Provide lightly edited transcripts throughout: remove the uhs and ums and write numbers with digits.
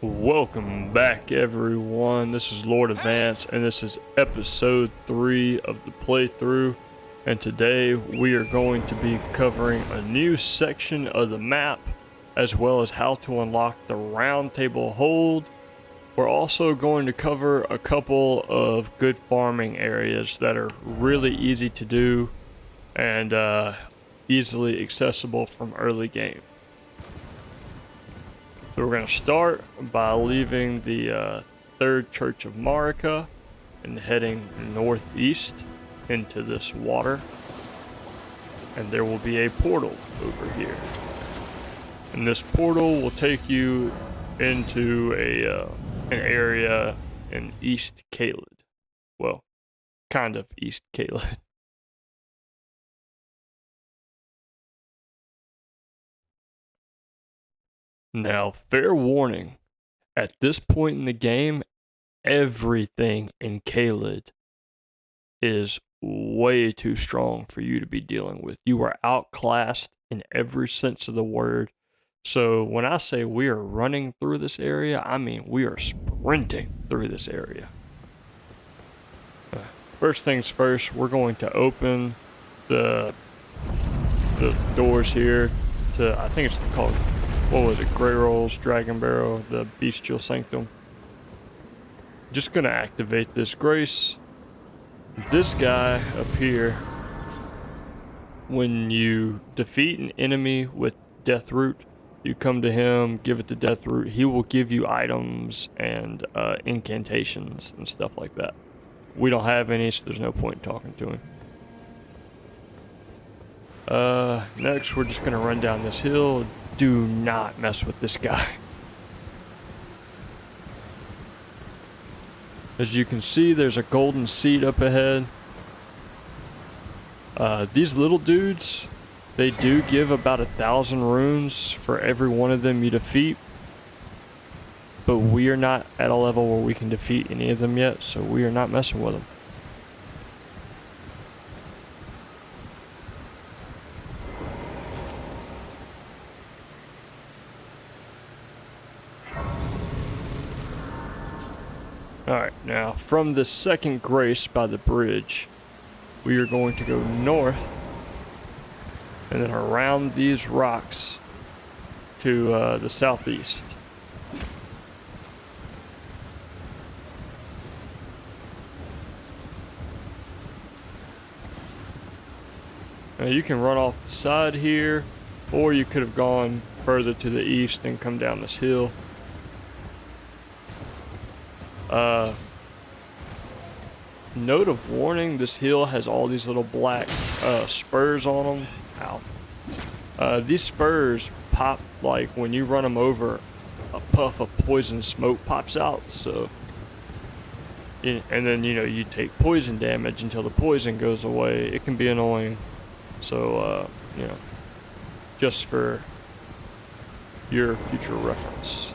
Welcome back, everyone. This is Lord Advance, and this is episode 3 of the playthrough. And today we are going to be covering a new section of the map, as well as how to unlock the round table hold. We're also going to cover a couple of good farming areas that are really easy to do and easily accessible from early game. So we're going to start by leaving the third Church of Marika and heading northeast into this water. And there will be a portal over here. And this portal will take you into an area in East Caelid. Well, kind of East Caelid. Now, fair warning, at this point in the game, everything in Caelid is way too strong for you to be dealing with. You are outclassed in every sense of the word. So when I say we are running through this area, I mean we are sprinting through this area. First things first, we're going to open the doors here to, I think it's called, what was it, Grey Rolls, Dragon Barrow, the Bestial Sanctum. Just gonna activate this grace. This guy up here, when you defeat an enemy with Death Root, you come to him, give it the Death Root. He will give you items and incantations and stuff like that. We don't have any, so there's no point in talking to him. Next, we're just gonna run down this hill. Do not mess with this guy. As you can see, there's a golden seed up ahead. These little dudes, they do give about 1,000 runes for every one of them you defeat. But we are not at a level where we can defeat any of them yet, so we are not messing with them. Alright, now from the second grace by the bridge, we are going to go north and then around these rocks to the southeast. Now you can run off the side here, or you could have gone further to the east and come down this hill. Note of warning, this hill has all these little black spurs on them. Ow. These spurs pop like when you run them over, a puff of poison smoke pops out, so and then you take poison damage until the poison goes away. It can be annoying, so just for your future reference.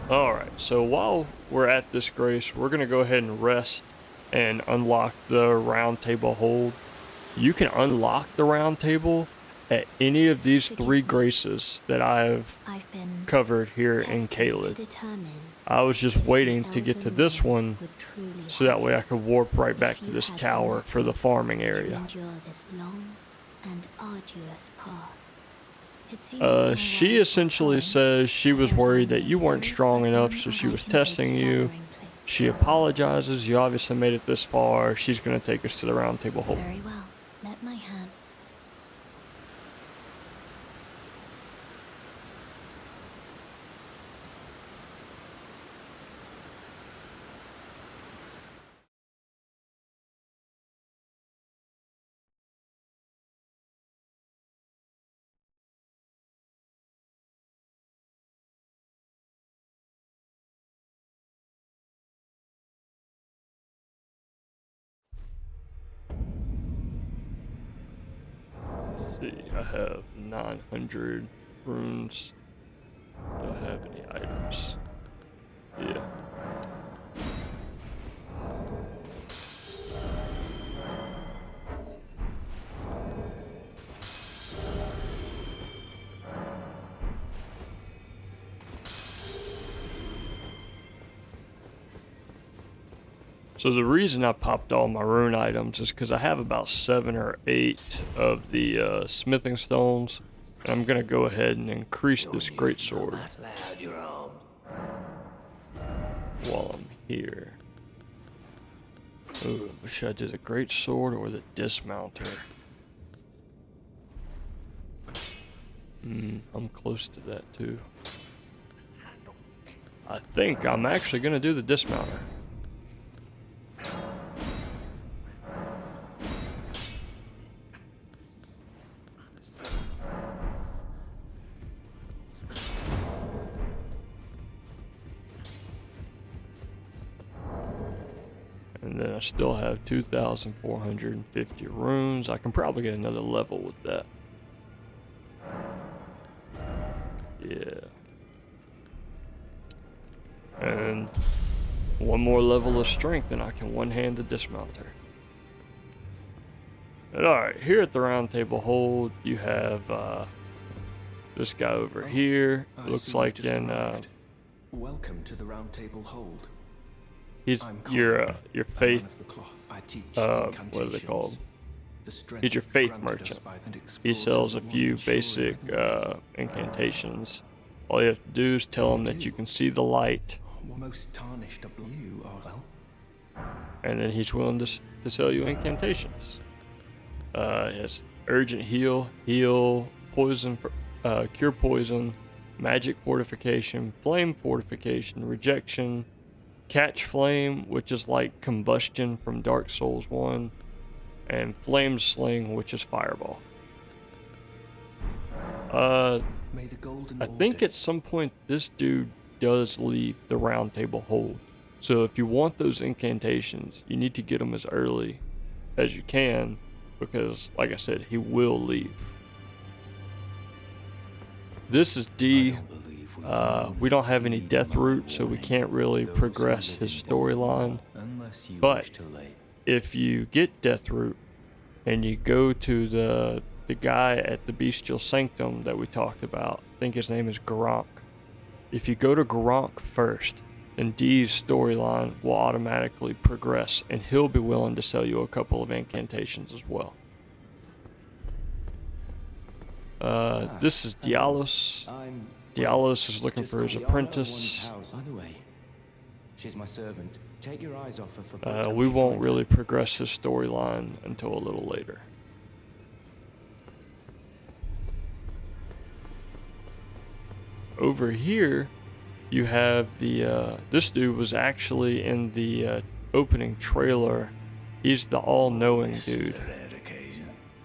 Alright, so while we're at this grace, we're going to go ahead and rest and unlock the round table hold. You can unlock the round table at any of these 3 graces that I've covered here in Caelid. I was just waiting to get to this one so that way I could warp right back to this tower for the farming area. She essentially says she was worried that you weren't strong enough, so she was testing you. She apologizes. You obviously made it this far. She's going to take us to the round table hold. Very well. Let my hand. See, I have 900 runes. Do I have any items? Yeah. So the reason I popped all my rune items is because I have about 7 or 8 of the smithing stones. And I'm going to go ahead and increase this greatsword while I'm here. Ooh, should I do the greatsword or the dismounter? I'm close to that too. I think I'm actually going to do the dismounter. And then I still have 2,450 runes. I can probably get another level with that. Yeah. And one more level of strength and I can one-hand the dismounter. And alright, here at the Round Table Hold, you have this guy over here. Looks like in welcome to the Round Table Hold. he's your faith what are they called? He's your faith merchant. He sells a few basic incantations. All you have to do is tell him that you can see the light. Most tarnished of you are well. And then he's willing to sell you incantations. Yes, urgent heal, poison, cure poison, magic fortification, flame fortification, rejection, catch flame, which is like combustion from Dark Souls 1, and flame sling, which is fireball. I think at some point this dude does leave the Round Table Hold. So if you want those incantations, you need to get them as early as you can, because like I said, he will leave. This is D. We don't have any death root, so we can't really progress his storyline. But if you get death root and you go to the guy at the Bestial Sanctum that we talked about, I think his name is Gronk. If you go to Gronk first, then D's storyline will automatically progress, and he'll be willing to sell you a couple of incantations as well. This is Dialos. Dialos is looking for his apprentice. By the way, she's my servant. Take your eyes off her for we won't really progress his storyline until a little later. Over here, you have the, this dude was actually in the opening trailer. He's the all-knowing dude.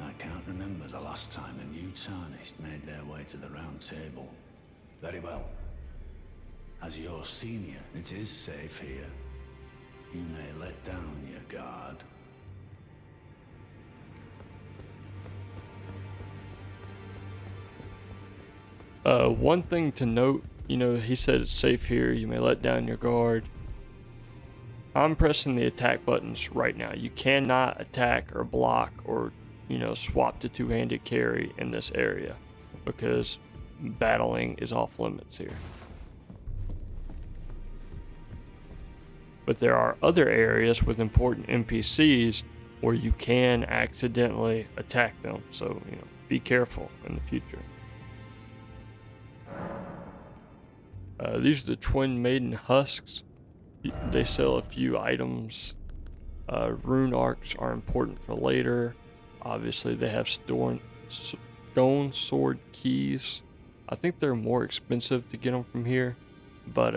I can't remember the last time a new Tarnished made their way to the Round Table. Very well. As your senior, it is safe here. You may let down your guard. One thing to note, you know, he said it's safe here, you may let down your guard. I'm pressing the attack buttons right now. You cannot attack or block or, you know, swap to two-handed carry in this area because battling is off limits here. But there are other areas with important NPCs where you can accidentally attack them, so, you know, be careful in the future. These are the Twin Maiden Husks. They sell a few items. Rune arcs are important for later. Obviously, they have stone sword keys. I think they're more expensive to get them from here, but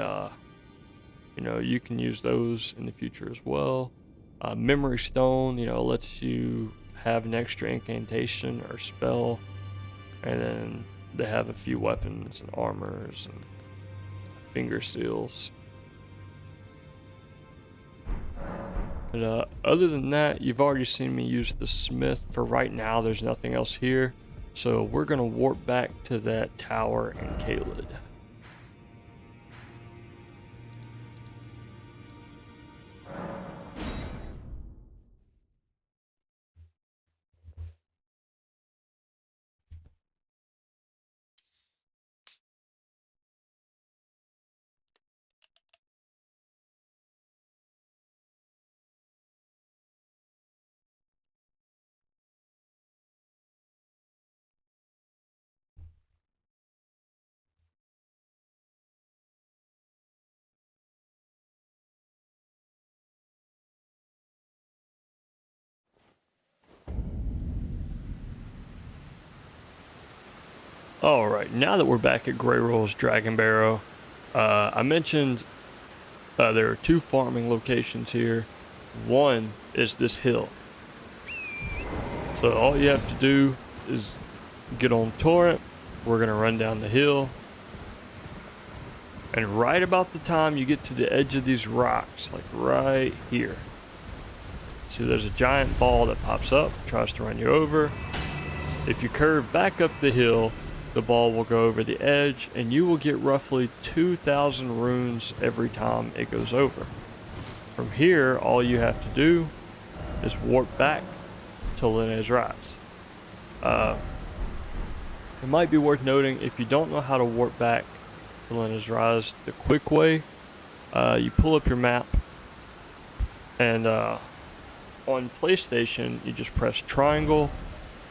you know, you can use those in the future as well. Memory Stone, you know, lets you have an extra incantation or spell, and then they have a few weapons and armors and finger seals. But other than that, you've already seen me use the smith. For right now, there's nothing else here. So we're going to warp back to that tower in Caelid. Alright, now that we're back at Grey Roll's Dragon Barrow, I mentioned there are 2 farming locations here. One is this hill. So all you have to do is get on Torrent. We're going to run down the hill. And right about the time you get to the edge of these rocks, like right here. See, there's a giant ball that pops up, tries to run you over. If you curve back up the hill, the ball will go over the edge, and you will get roughly 2,000 runes every time it goes over. From here, all you have to do is warp back to Linne's Rise. It might be worth noting, if you don't know how to warp back to Linne's Rise the quick way, you pull up your map, and on PlayStation, you just press triangle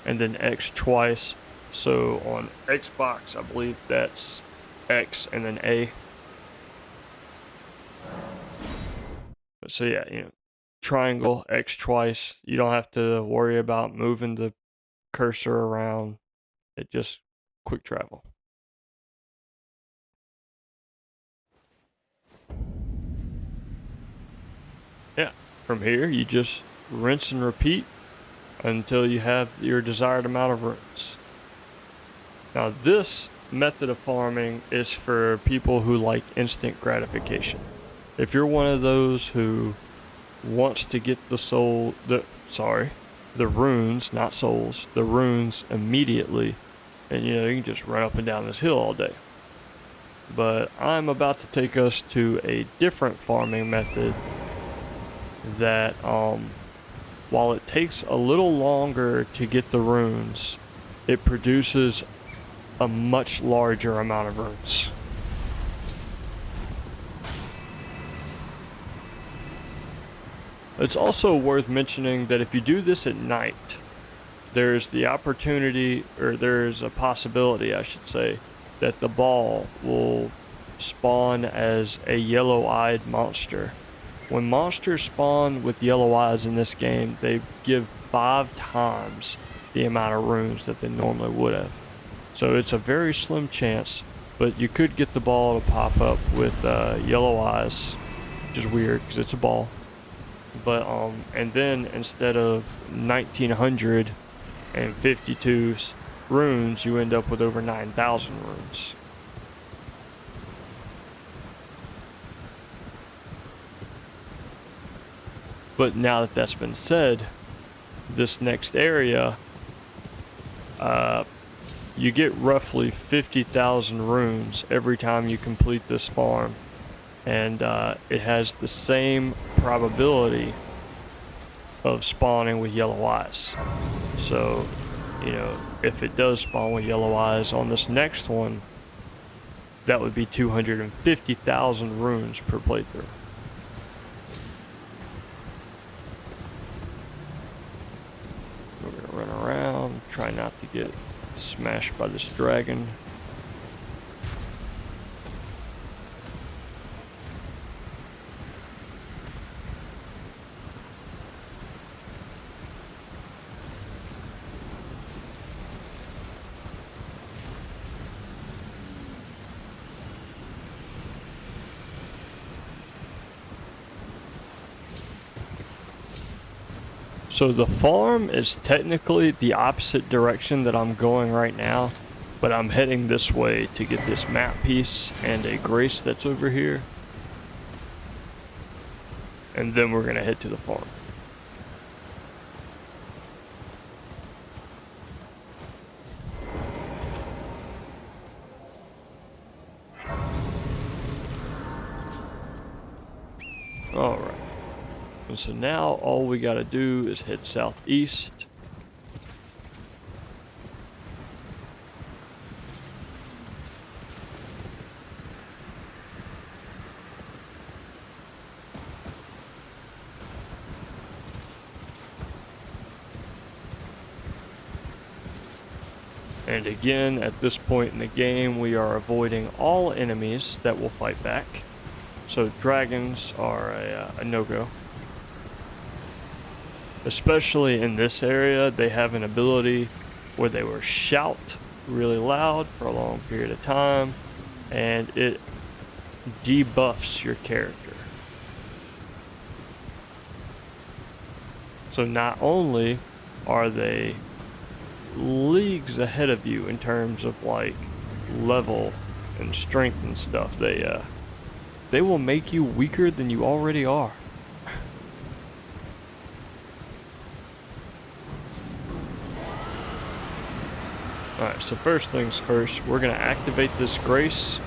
and then X twice. So on Xbox, I believe that's X and then A. So yeah, triangle, X twice. You don't have to worry about moving the cursor around. It just quick travel. Yeah, from here you just rinse and repeat until you have your desired amount of runes. Now this method of farming is for people who like instant gratification. If you're one of those who wants to get the runes, not souls, the runes immediately, and you can just run up and down this hill all day. But I'm about to take us to a different farming method that, while it takes a little longer to get the runes, it produces a much larger amount of runes. It's also worth mentioning that if you do this at night, there's the opportunity, or there's a possibility, I should say, that the ball will spawn as a yellow-eyed monster. When monsters spawn with yellow eyes in this game, they give 5 times the amount of runes that they normally would have. So it's a very slim chance, but you could get the ball to pop up with yellow eyes, which is weird because it's a ball. But and then instead of 1952 runes, you end up with over 9,000 runes. But now that that's been said, this next area, you get roughly 50,000 runes every time you complete this farm, and it has the same probability of spawning with yellow eyes. So, if it does spawn with yellow eyes on this next one, that would be 250,000 runes per playthrough. We're gonna run around, try not to get smashed by this dragon. So the farm is technically the opposite direction that I'm going right now, but I'm heading this way to get this map piece and a grace that's over here. And then we're gonna head to the farm. Alright. And so now all we gotta do is head southeast. And again, at this point in the game, we are avoiding all enemies that will fight back. So dragons are a no-go. Especially in this area, they have an ability where they will shout really loud for a long period of time, and it debuffs your character. So not only are they leagues ahead of you in terms of like level and strength and stuff, they will make you weaker than you already are. Alright, so first things first, we're going to activate this grace,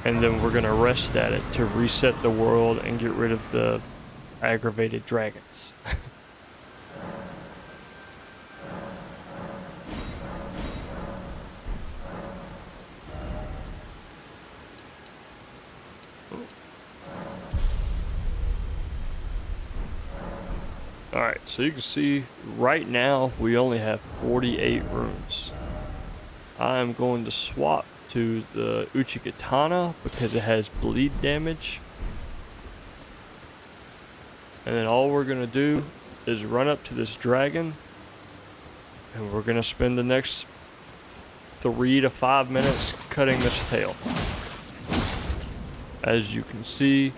and then we're going to rest at it to reset the world and get rid of the aggravated dragons. Alright, so you can see right now we only have 48 runes. I'm going to swap to the Uchigatana because it has bleed damage. And then all we're going to do is run up to this dragon, and we're going to spend the next 3 to 5 minutes cutting this tail. As you can see,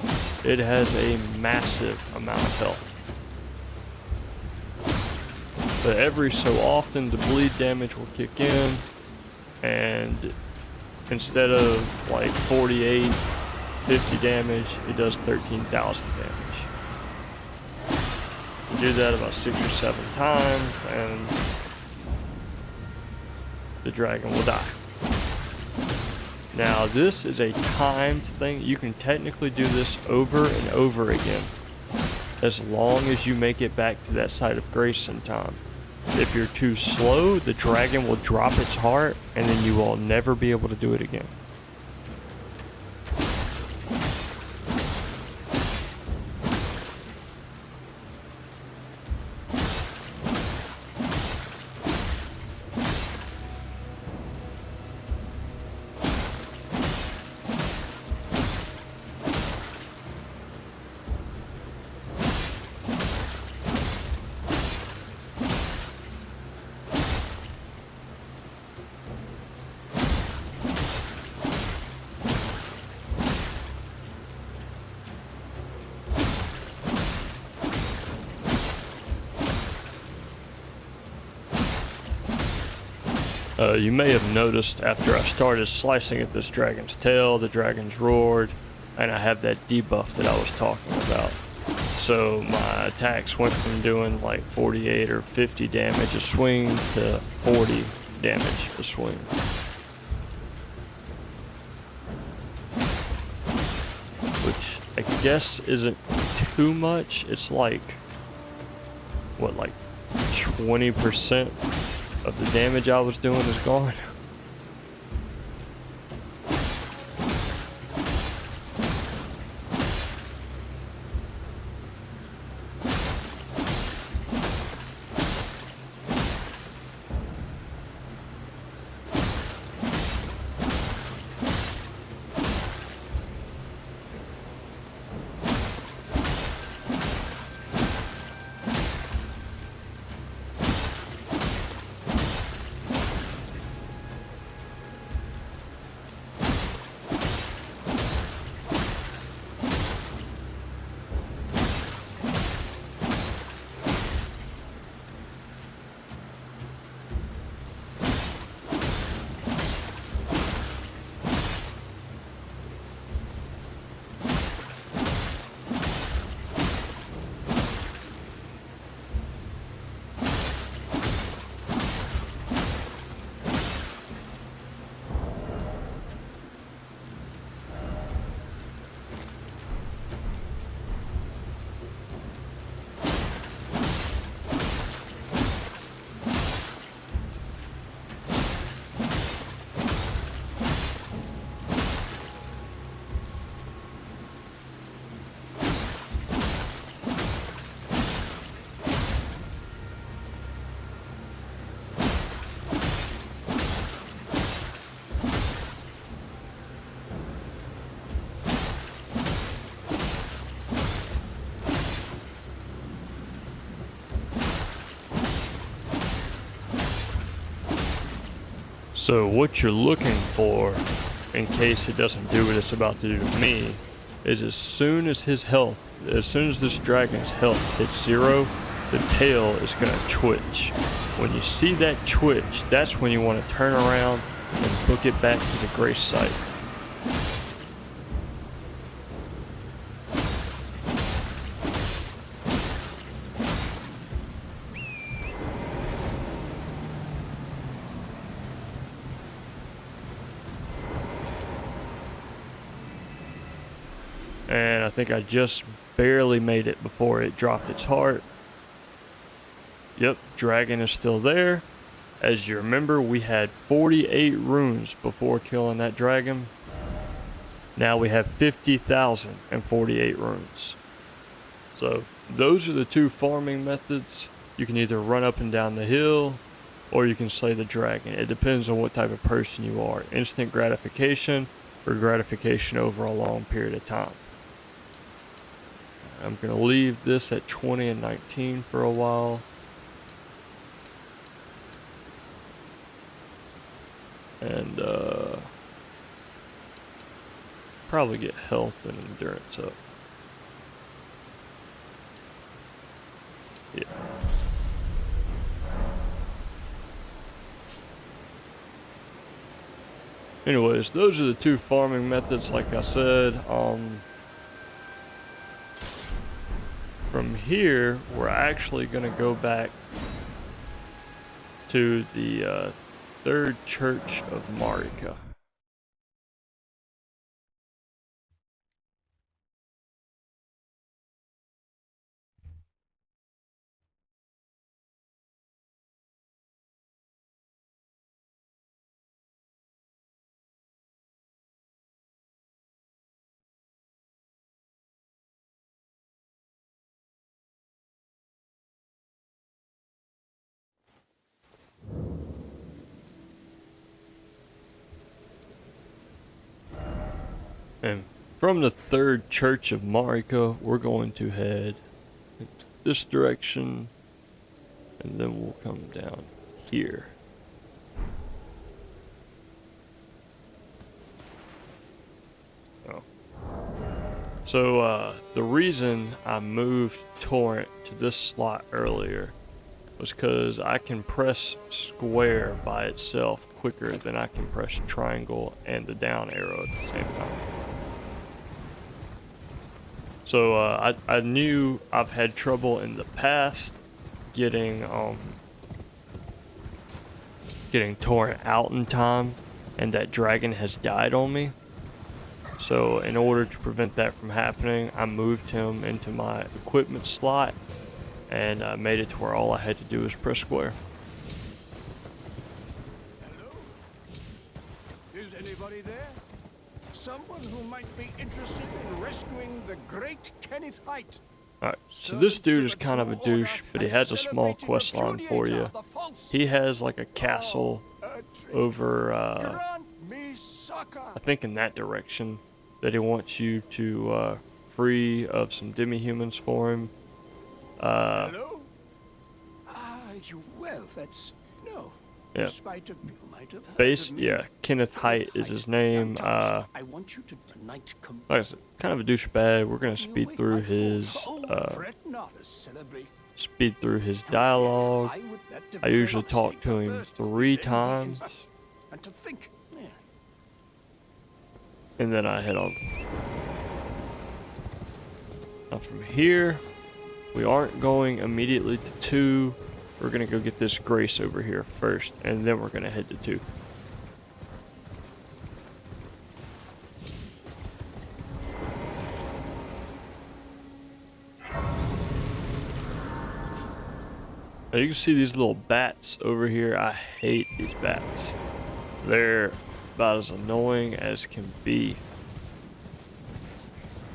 it has a massive amount of health. But every so often the bleed damage will kick in, and instead of like 48, 50 damage, it does 13,000 damage. You do that about 6 or 7 times, and the dragon will die. Now this is a timed thing. You can technically do this over and over again, as long as you make it back to that site of grace in time. If you're too slow, the dragon will drop its heart, and then you will never be able to do it again. You may have noticed after I started slicing at this dragon's tail, the dragon's roared, and I have that debuff that I was talking about. So my attacks went from doing like 48 or 50 damage a swing to 40 damage a swing. Which I guess isn't too much. It's like, what, like 20% of the damage I was doing is gone. So what you're looking for, in case it doesn't do what it's about to do to me, is as soon as this dragon's health hits 0, the tail is going to twitch. When you see that twitch, that's when you want to turn around and book it back to the grace site. And I think I just barely made it before it dropped its heart. Yep, dragon is still there. As you remember, we had 48 runes before killing that dragon. Now we have 50,048 runes. So those are the two farming methods. You can either run up and down the hill, or you can slay the dragon. It depends on what type of person you are. Instant gratification, or gratification over a long period of time. I'm going to leave this at 20 and 19 for a while. And probably get health and endurance up. Yeah. Anyways, those are the two farming methods, like I said. From here, we're actually going to go back to the third church of Marika. And from the third church of Marika, we're going to head this direction, and then we'll come down here. Oh. So, the reason I moved Torrent to this slot earlier was because I can press square by itself quicker than I can press triangle and the down arrow at the same time. So I knew I've had trouble in the past getting Torrent out in time, and that dragon has died on me. So in order to prevent that from happening, I moved him into my equipment slot and made it to where all I had to do was press square. Hello? Is anybody there? Someone who might be interested in rescuing the great Kenneth Height. Alright, so this dude is kind of a douche, but he has a small quest line for you. He has like a castle over, I think in that direction, that he wants you to free of some demi-humans for him. Hello? You well, that's no. Yeah. In spite of you might have heard of me. Yeah, Kenneth Height is his name. I want you to tonight come. Like I said, kind of a douchebag. We're gonna speed through his dialogue. I usually talk to him 3 times, And to think, yeah. and then I head on. Now from here, we aren't going immediately to 2. We're gonna go get this Grace over here first, and then we're gonna head to 2. Now you can see these little bats over here. I hate these bats. They're about as annoying as can be.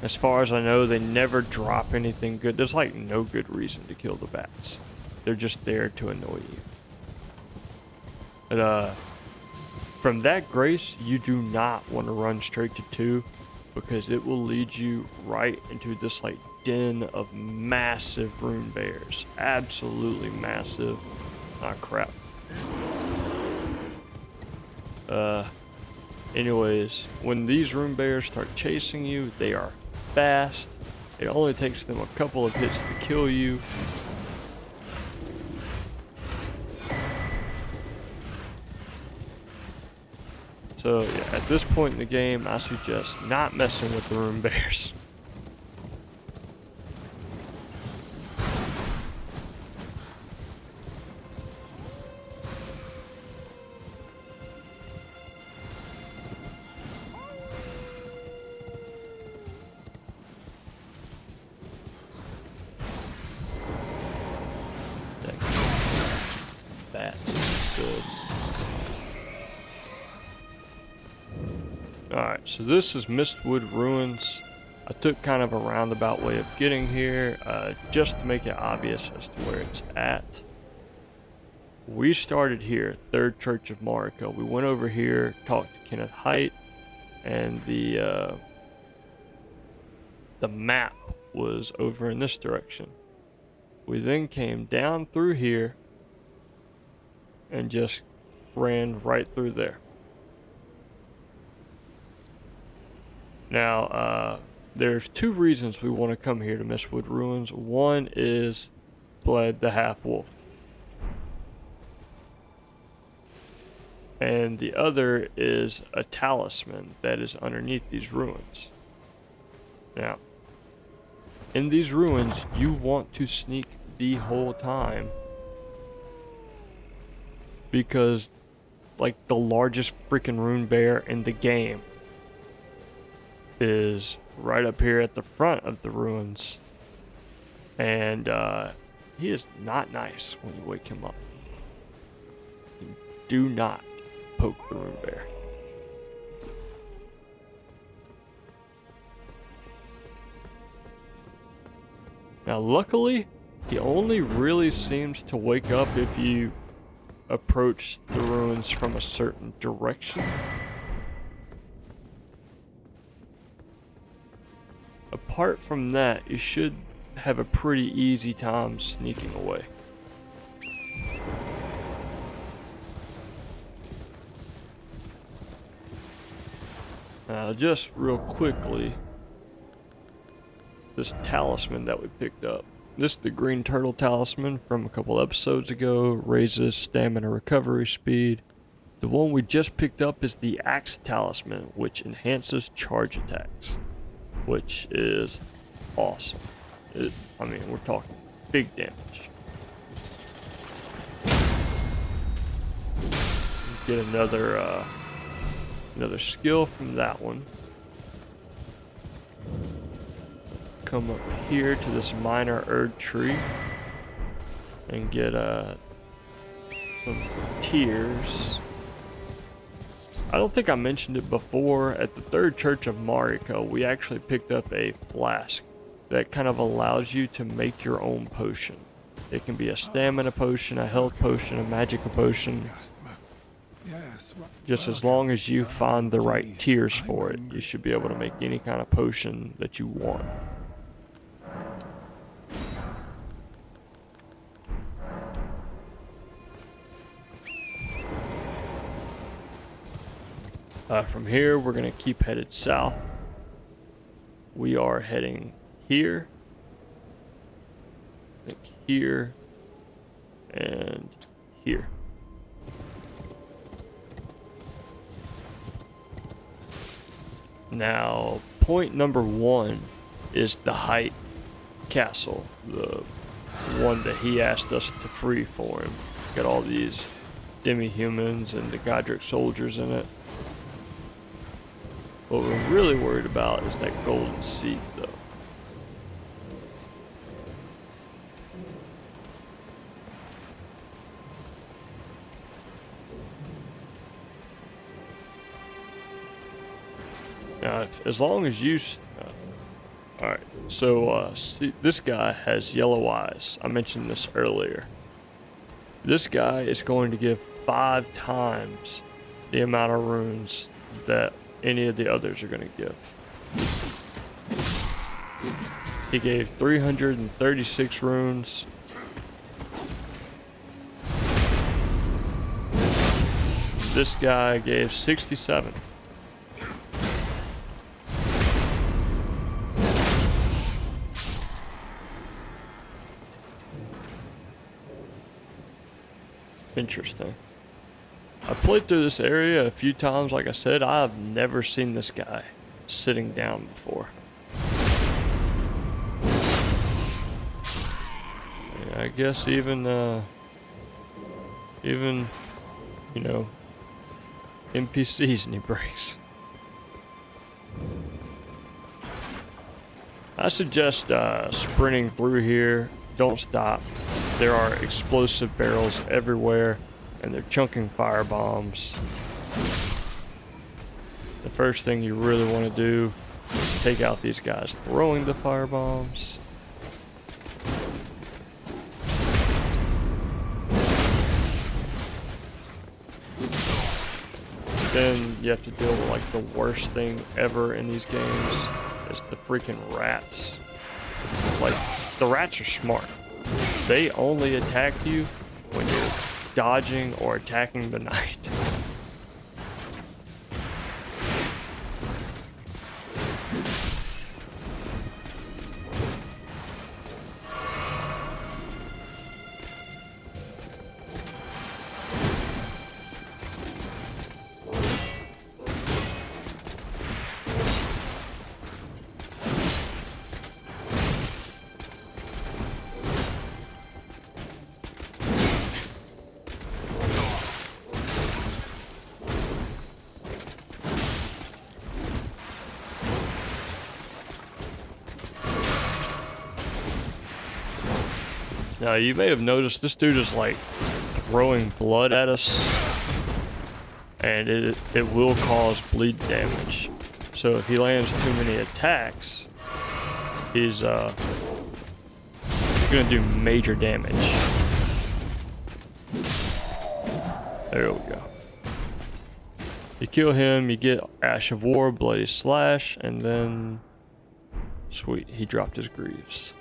As far as I know, they never drop anything good. There's like no good reason to kill the bats. They're just there to annoy you. But from that Grace, you do not want to run straight to 2, because it will lead you right into this like den of massive rune bears. Absolutely massive. Ah, crap. Anyways, when these rune bears start chasing you, they are fast. It only takes them a couple of hits to kill you. So yeah, at this point in the game, I suggest not messing with the rune bears. Alright, so this is Mistwood Ruins. I took kind of a roundabout way of getting here, just to make it obvious as to where it's at. We started here, Third Church of Marika. We went over here, talked to Kenneth Height, and the map was over in this direction. We then came down through here and just ran right through there. Now, there's two reasons we want to come here to Mistwood Ruins. One is Bled the Half-Wolf. And the other is a talisman that is underneath these ruins. Now, in these ruins, you want to sneak the whole time, because like the largest freaking rune bear in the game is right up here at the front of the ruins, and he is not nice when you wake him up. You do not poke the rune bear. Now luckily, he only really seems to wake up if you approach the ruins from a certain direction. Apart from that, you should have a pretty easy time sneaking away. Now, just real quickly, this talisman that we picked up. This is the green turtle talisman from a couple episodes ago. Raises stamina recovery speed. The one we just picked up is the axe talisman, which enhances charge attacks, which is awesome. I mean, we're talking big damage. Get another skill from that one. Come up here to this minor Erd tree and get some tears. I don't think I mentioned it before. At the Third Church of Marika, we actually picked up a flask that kind of allows you to make your own potion. It can be a stamina potion, a health potion, a magical potion. Just as long as you find the right tiers for it, you should be able to make any kind of potion that you want. From here, we're going to keep headed south. We are heading here, I think here, and here. Now, point number one is the Height Castle, the one that he asked us to free for him. Got all these demi-humans and the Godric soldiers in it. What we're really worried about is that golden seed, though. Now, as long as you... Alright, so see, this guy has yellow eyes. I mentioned this earlier. This guy is going to give 5 times the amount of runes that any of the others are going to give. He gave 336 runes. This guy gave 67. Interesting. I played through this area a few times. Like I said, I've never seen this guy sitting down before. Yeah, I guess even you know, NPCs need breaks. I suggest sprinting through here. Don't stop. There are explosive barrels everywhere, and they're chunking fire bombs. The first thing you really want to do is take out these guys throwing the fire bombs. Then you have to deal with like the worst thing ever in these games is the freaking rats. Like, the rats are smart. They only attack you when you're dodging or attacking the knight. Now, you may have noticed this dude is like throwing blood at us, and it will cause bleed damage. So if he lands too many attacks, he's gonna do major damage. There we go. You kill him, you get Ash of War, Bloody Slash, and then sweet, he dropped his greaves.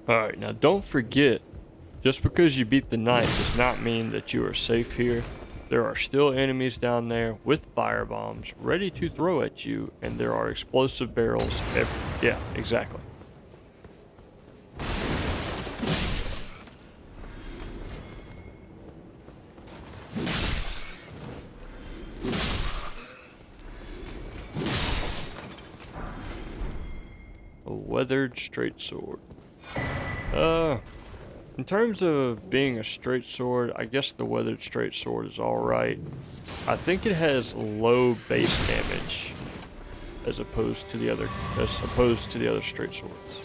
Alright, now don't forget, just because you beat the knight does not mean that you are safe here. There are still enemies down there with fire bombs ready to throw at you, and there are explosive barrels yeah, exactly. A weathered straight sword. In terms of being a straight sword, I guess the weathered straight sword is alright. I think it has low base damage as opposed to the other straight swords.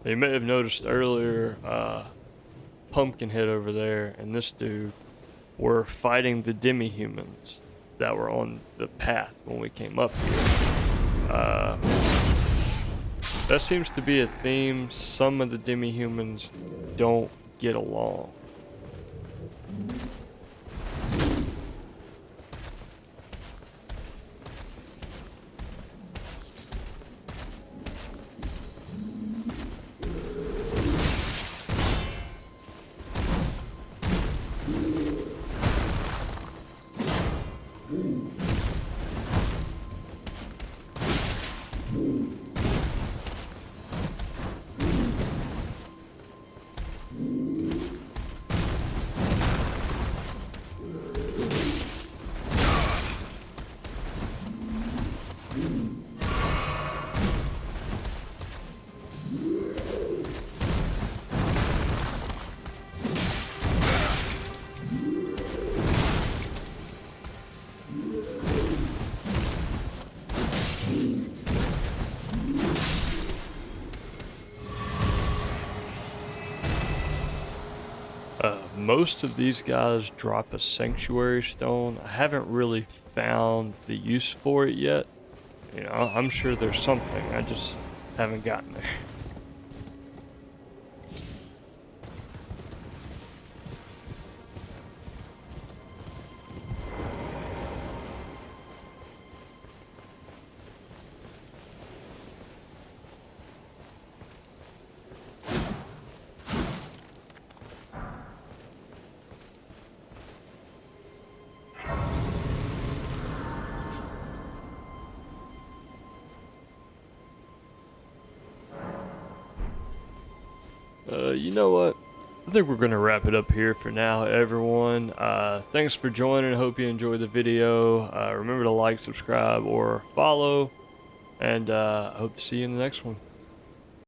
You may have noticed earlier, Pumpkinhead over there and this dude were fighting the demi-humans that were on the path when we came up here. That seems to be a theme. Some of the demi-humans don't get along. Most of these guys drop a sanctuary stone. I haven't really found the use for it yet. You know, I'm sure there's something. I just haven't gotten there. You know what? I think we're going to wrap it up here for now, everyone. Thanks for joining. Hope you enjoyed the video. Remember to like, subscribe, or follow. And I hope to see you in the next one.